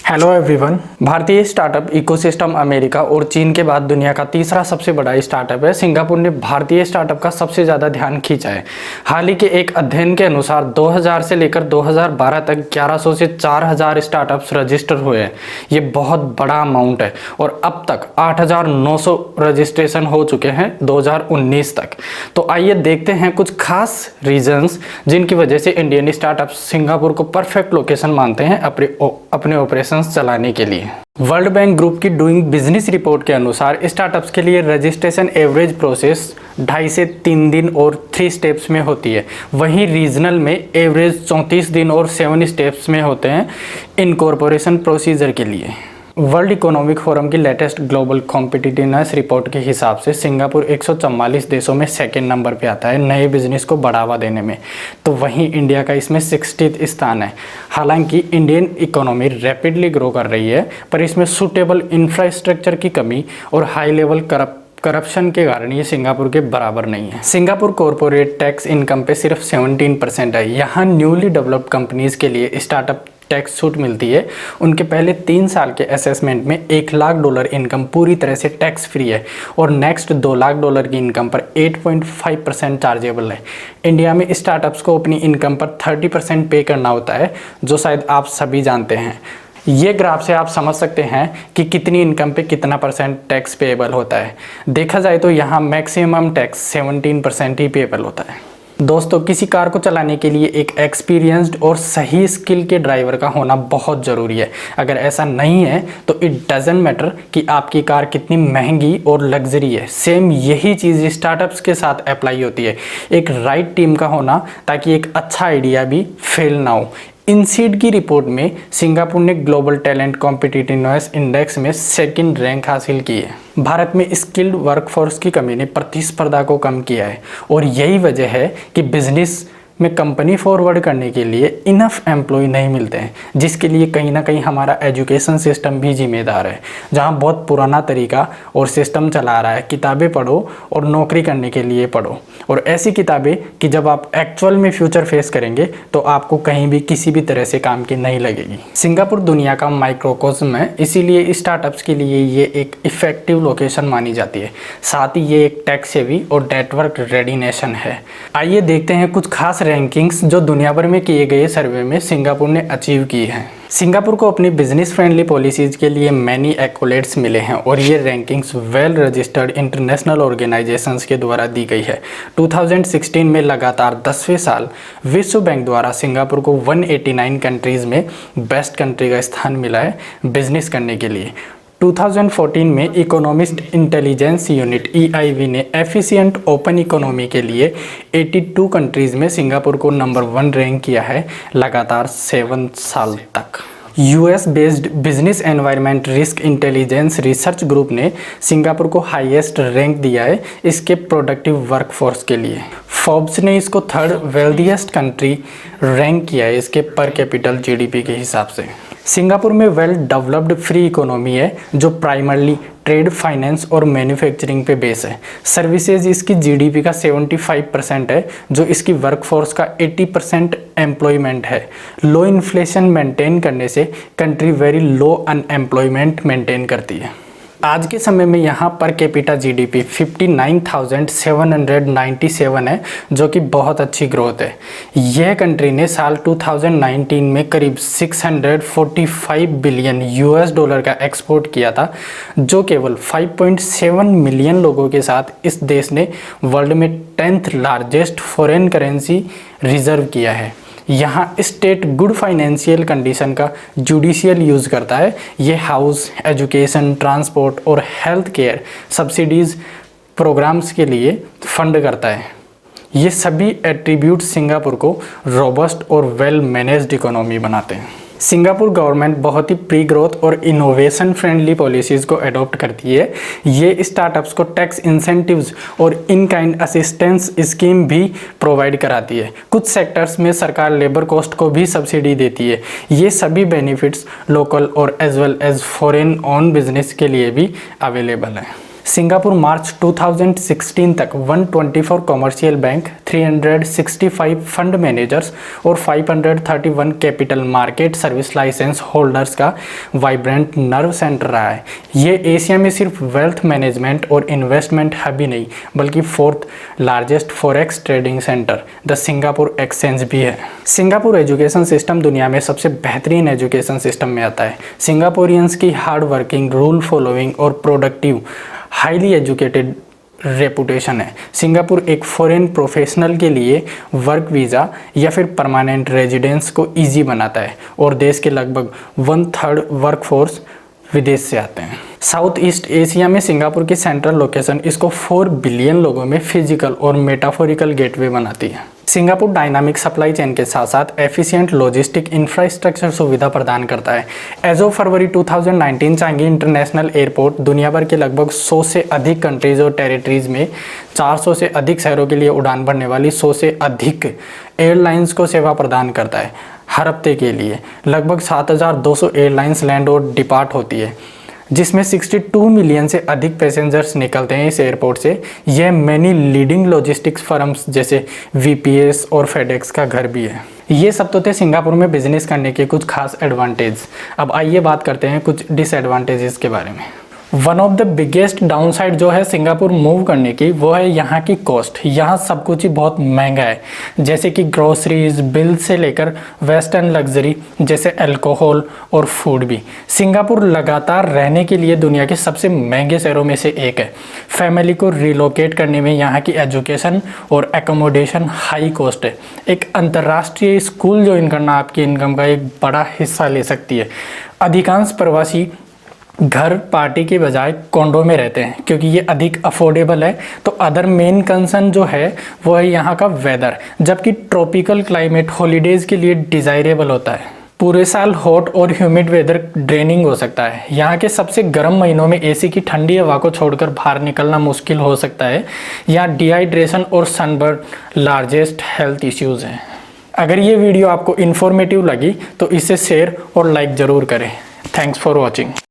Hello everyone. भारतीय startup ecosystem America और चीन के बाद दुनिया का तीसरा सबसे बड़ा स्टार्टअप है। सिंगापुर ने भारतीय स्टार्टअप का सबसे ज़्यादा ध्यान खींचा है। हाल ही के एक अध्ययन के अनुसार 2000 से लेकर 2012 तक 1100 से 4000 स्टार्टअप्स रजिस्टर हुए हैं। ये बहुत बड़ा अमाउंट है और अब तक 8900 रजिस्ट्रेशन हो चुके हैं 2019 तक। तो आइए देखते हैं कुछ खास रीजंस जिनकी वजह से इंडियन स्टार्टअप सिंगापुर को परफेक्ट लोकेशन मानते हैं अपने ऑपरेशन चलाने के लिए। वर्ल्ड बैंक ग्रुप की डूइंग बिजनेस रिपोर्ट के अनुसार स्टार्टअप्स के लिए रजिस्ट्रेशन एवरेज प्रोसेस 2.5 से 3 दिन और 3 स्टेप्स में होती है। वहीं रीजनल में एवरेज 34 दिन और 7 स्टेप्स में होते हैं इनकॉर्पोरेशन प्रोसीजर के लिए। वर्ल्ड इकोनॉमिक फोरम की लेटेस्ट ग्लोबल कॉम्पिटिटिवनेस रिपोर्ट के हिसाब से सिंगापुर 144 देशों में सेकंड नंबर पे आता है नए बिजनेस को बढ़ावा देने में। तो वहीं इंडिया का इसमें 60th स्थान है। हालांकि इंडियन इकोनॉमी रैपिडली ग्रो कर रही है, पर इसमें सूटेबल इंफ्रास्ट्रक्चर की कमी और हाई लेवल करप्शन के कारण ये सिंगापुर के बराबर नहीं है। सिंगापुर कॉर्पोरेट टैक्स इनकम पे सिर्फ 17% है। यहाँ न्यूली डेवलप्ड कंपनीज के लिए स्टार्टअप टैक्स छूट मिलती है। उनके पहले 3 साल के असेसमेंट में $1 लाख इनकम पूरी तरह से टैक्स फ्री है और नेक्स्ट $2 लाख की इनकम पर 8.5% चार्जेबल है। इंडिया में स्टार्टअप्स को अपनी इनकम पर 30% पे करना होता है, जो शायद आप सभी जानते हैं। ये ग्राफ से आप समझ सकते हैं कि कितनी इनकम पे कितना परसेंट टैक्स पेएबल होता है। देखा जाए तो यहाँ मैक्सिमम टैक्स 17% ही पेएबल होता है। दोस्तों, किसी कार को चलाने के लिए एक एक्सपीरियंस्ड और सही स्किल के ड्राइवर का होना बहुत ज़रूरी है। अगर ऐसा नहीं है तो इट डजंट मैटर कि आपकी कार कितनी महंगी और लग्जरी है। सेम यही चीज़ स्टार्टअप्स के साथ अप्लाई होती है। एक राइट टीम का होना, ताकि एक अच्छा आइडिया भी फेल ना हो। इनसीड की रिपोर्ट में सिंगापुर ने ग्लोबल टैलेंट कॉम्पिटिटिवनेस इंडेक्स में 2nd रैंक हासिल की है। भारत में स्किल्ड वर्कफोर्स की कमी ने प्रतिस्पर्धा को कम किया है और यही वजह है कि बिजनेस में कंपनी फॉरवर्ड करने के लिए इनफ एम्प्लॉय नहीं मिलते हैं, जिसके लिए कहीं ना कहीं हमारा एजुकेशन सिस्टम भी जिम्मेदार है, जहां बहुत पुराना तरीका और सिस्टम चला रहा है। किताबें पढ़ो और नौकरी करने के लिए पढ़ो, और ऐसी किताबें कि जब आप एक्चुअल में फ्यूचर फेस करेंगे तो आपको कहीं भी किसी भी तरह से काम की नहीं लगेगी। सिंगापुर दुनिया का माइक्रोकोस्म है, इसीलिए स्टार्टअप्स के लिए ये एक इफेक्टिव लोकेशन मानी जाती है। साथ ही ये एक टेक सेवी और नेटवर्क रेडी नेशन है। आइए देखते हैं कुछ खास रैंकिंग्स जो दुनिया भर में किए गए सर्वे में सिंगापुर ने अचीव की है। सिंगापुर को अपनी बिजनेस फ्रेंडली पॉलिसीज के लिए मैनी एक्कोलेट्स मिले हैं और ये rankings well registered international organisations के द्वारा दी गई है। 2016 में लगातार 10वें साल विश्व बैंक द्वारा सिंगापुर को 189 कंट्रीज़ में बेस्ट कंट्री का स्थान मिला है बिजनेस करने के लिए। 2014 में इकोनॉमिस्ट इंटेलिजेंस यूनिट EIV ने एफिशिएंट ओपन इकोनॉमी के लिए 82 कंट्रीज़ में सिंगापुर को नंबर 1 रैंक किया है लगातार 7 साल तक। US based business environment risk intelligence research group ने सिंगापुर को हाईएस्ट रैंक दिया है इसके प्रोडक्टिव वर्कफोर्स के लिए। फोर्ब्स ने इसको 3rd वेल्दीएस्ट कंट्री रैंक किया है इसके पर कैपिटल GDP के हिसाब से। सिंगापुर में वेल डेवलप्ड फ्री इकोनॉमी है जो प्राइमरली ट्रेड, फाइनेंस और मैन्युफैक्चरिंग पे बेस है। सर्विसेज इसकी GDP का 75% है, जो इसकी वर्कफोर्स का 80% एम्प्लॉयमेंट है। लो इन्फ्लेशन मेंटेन करने से country very low unemployment maintain करती है। आज के समय में यहाँ पर कैपिटा GDP 59,797 है, जो कि बहुत अच्छी ग्रोथ है। यह कंट्री ने साल 2019 में करीब $645 बिलियन का एक्सपोर्ट किया था, जो केवल 5.7 मिलियन लोगों के साथ इस देश ने वर्ल्ड में 10th largest foreign currency reserve किया है। यहाँ स्टेट गुड फाइनेंशियल कंडीशन का जुडिशियल यूज़ करता है। ये हाउस, एजुकेशन, ट्रांसपोर्ट और हेल्थ केयर सब्सिडीज़ प्रोग्राम्स के लिए फंड करता है। ये सभी एट्रीब्यूट सिंगापुर को रोबस्ट और वेल मैनेज्ड इकोनॉमी बनाते हैं। सिंगापुर गवर्नमेंट बहुत ही प्री ग्रोथ और इनोवेशन फ्रेंडली पॉलिसीज़ को अडॉप्ट करती है। ये स्टार्टअप्स को टैक्स इंसेंटिव्स और इन काइंड असिस्टेंस स्कीम भी प्रोवाइड कराती है। कुछ सेक्टर्स में सरकार लेबर कॉस्ट को भी सब्सिडी देती है। ये सभी बेनिफिट्स लोकल और as well as foreign on business के लिए भी अवेलेबल है। सिंगापुर मार्च 2016 तक 124 कॉमर्शियल बैंक, 365 फंड मैनेजर्स और 531 capital market service licence holders का वाइब्रेंट नर्व सेंटर रहा है। ये एशिया में सिर्फ वेल्थ मैनेजमेंट और इन्वेस्टमेंट हब ही नहीं बल्कि fourth largest forex trading centre the Singapore exchange भी है। सिंगापुर एजुकेशन सिस्टम दुनिया में सबसे बेहतरीन एजुकेशन सिस्टम में आता है। सिंगापुरियंस की हार्ड वर्किंग, रूल फॉलोइंग और प्रोडक्टिव, हाईली एजुकेटेड रेपुटेशन है। सिंगापुर एक फॉरेन प्रोफेशनल के लिए वर्क वीज़ा या फिर परमानेंट रेजिडेंस को इजी बनाता है और देश के लगभग 1/3 वर्कफोर्स विदेश से आते हैं। साउथ ईस्ट एशिया में सिंगापुर की सेंट्रल लोकेशन इसको 4 बिलियन लोगों में फिजिकल और मेटाफोरिकल गेटवे बनाती है। सिंगापुर डायनामिक सप्लाई चेन के साथ साथ एफिशिएंट लॉजिस्टिक इंफ्रास्ट्रक्चर सुविधा प्रदान करता है। As of February 2019 Changi international airport दुनिया भर के लगभग 100 से अधिक कंट्रीज और टेरिटरीज में 400 से अधिक शहरों के लिए उड़ान भरने वाली 100 से अधिक एयरलाइंस को सेवा प्रदान करता है। हर हफ्ते के लिए लगभग 7200 एयरलाइंस लैंड और डिपार्ट होती है, जिसमें 62 मिलियन से अधिक पैसेंजर्स निकलते हैं इस एयरपोर्ट से। यह मैनी लीडिंग लॉजिस्टिक्स फर्म्स जैसे VPS और फेडेक्स का घर भी है। ये सब तो थे सिंगापुर में बिजनेस करने के कुछ खास एडवांटेज। अब आइए बात करते हैं कुछ डिसएडवांटेजेस के बारे में। One of the biggest downside जो है सिंगापुर मूव करने की, वो है यहाँ की कॉस्ट। यहाँ सब कुछ ही बहुत महंगा है, जैसे कि ग्रोसरीज, बिल से लेकर वेस्टर्न लग्जरी जैसे अल्कोहल और फूड भी। सिंगापुर लगातार रहने के लिए दुनिया के सबसे महंगे शहरों में से एक है। फैमिली को रिलोकेट करने में यहाँ की एजुकेशन और एकोमोडेशन हाई कॉस्ट है। एक अंतर्राष्ट्रीय स्कूल ज्वाइन करना आपकी इनकम का एक बड़ा हिस्सा ले सकती है। अधिकांश प्रवासी घर पार्टी के बजाय कॉन्डो में रहते हैं क्योंकि ये अधिक अफोर्डेबल है। तो अदर मेन कंसर्न जो है वो है यहाँ का वेदर, जबकि ट्रॉपिकल क्लाइमेट हॉलीडेज़ के लिए डिज़ायरेबल होता है। पूरे साल हॉट और ह्यूमिड वेदर ड्रेनिंग हो सकता है। यहाँ के सबसे गर्म महीनों में AC की ठंडी हवा को छोड़कर बाहर निकलना मुश्किल हो सकता है। यहाँ डिहाइड्रेशन और सनबर्न लार्जेस्ट हेल्थ इश्यूज़ हैं। अगर ये वीडियो आपको इन्फॉर्मेटिव लगी तो इसे शेयर और लाइक ज़रूर करें। Thanks for watching.